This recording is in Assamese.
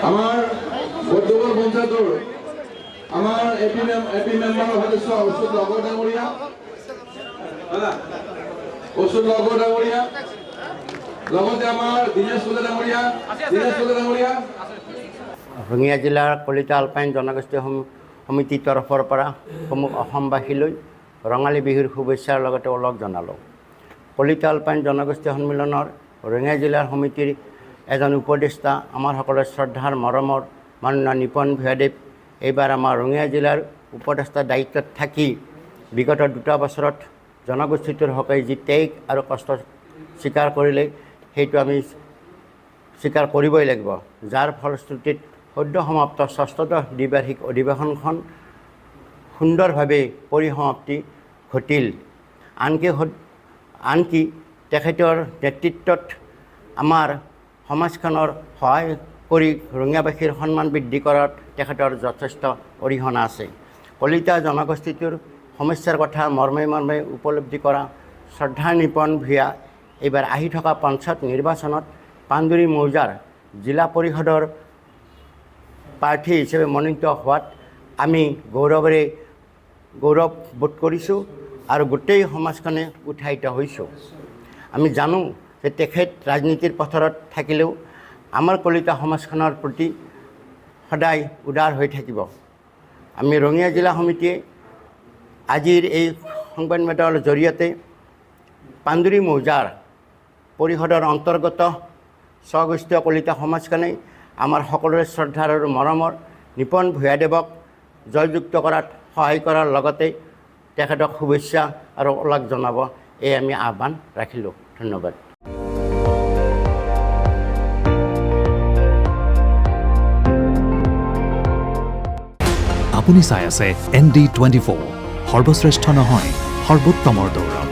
আমাৰ বৰ্ধমান পঞ্চায়েতৰ আমাৰ এপি মেম্বাৰৰ সদস্য ওষুধ লগৰ ডাঙৰীয়া লগতে আমাৰ দিনেশ কলে ডাঙৰীয়া ৰঙিয়া জিলাৰ কলিতা আলপাইন জনগোষ্ঠী সমিতিৰ তৰফৰ পৰা সমূহ অসমবাসীলৈ ৰঙালী বিহুৰ শুভেচ্ছাৰ লগতে ওলগ জনালোঁ। কলিতা আলপাইন জনগোষ্ঠী সন্মিলনৰ ৰঙিয়া জিলাৰ সমিতিৰ এজন উপদেষ্টা আমাৰ সকলোৰে শ্ৰদ্ধাৰ মৰমৰ মাননীয় নিপন ভূঞাদেৱ এইবাৰ আমাৰ ৰঙিয়া জিলাৰ উপদেষ্টা দায়িত্বত থাকি বিগত 2 বছৰত জনগোষ্ঠীটোৰ হকে যি ত্যাগ আৰু কষ্ট স্বীকাৰ কৰিলে সেইটো আমি স্বীকাৰ কৰিবই লাগিব, যাৰ ফলশ্ৰুতিত সদ্য সমাপ্ত ৬ষ্ঠ দ্বিবাৰ্ষিক অধিৱেশনখন সুন্দৰভাৱে পৰিসমাপ্তি ঘটিল। আনকি তেখেতৰ নেতৃত্বত আমাৰ সমাজখনৰ সহায় কৰি ৰঙিয়াবাসীৰ সন্মান বৃদ্ধি কৰাত তেখেতৰ যথেষ্ট অৰিহণা আছে। কলিতা জনগোষ্ঠীটোৰ সমস্যাৰ কথা মৰ্মে মৰ্মে উপলব্ধি কৰা শ্ৰদ্ধা নিপন ভূঞা এইবাৰ আহি থকা পঞ্চায়ত নিৰ্বাচনত পাণ্ডুৰী মৌজাৰ জিলা পৰিষদৰ প্ৰাৰ্থী হিচাপে মনোনীত হোৱাত আমি গৌৰৱ বোধ কৰিছোঁ আৰু গোটেই সমাজখনে উৎসাহিত হৈছোঁ। আমি জানো যে তেখেত ৰাজনীতিৰ পথাৰত থাকিলেও আমাৰ কলিতা সমাজখনৰ প্ৰতি সদায় উদাৰ হৈ থাকিব। আমি ৰঙিয়া জিলা সমিতিয়ে আজিৰ এই সংবাদমেলৰ জৰিয়তে পাণ্ডুৰী মৌজাৰ পৰিষদৰ অন্তৰ্গত স্বগোষ্ঠীয় কলিতা সমাজখনে আমাৰ সকলোৰে শ্ৰদ্ধাৰ আৰু মৰমৰ নিপন ভূঞাদেৱক জয়যুক্ত কৰাত সহায় কৰাৰ লগতে তেখেতক শুভেচ্ছা আৰু ওলগ জনাব, এই আমি আহ্বান ৰাখিলোঁ। ধন্যবাদ। আপুনি চাই আছে ND24, সৰ্বশ্ৰেষ্ঠ নহয় সৰ্বোত্তমৰ দৌৰ।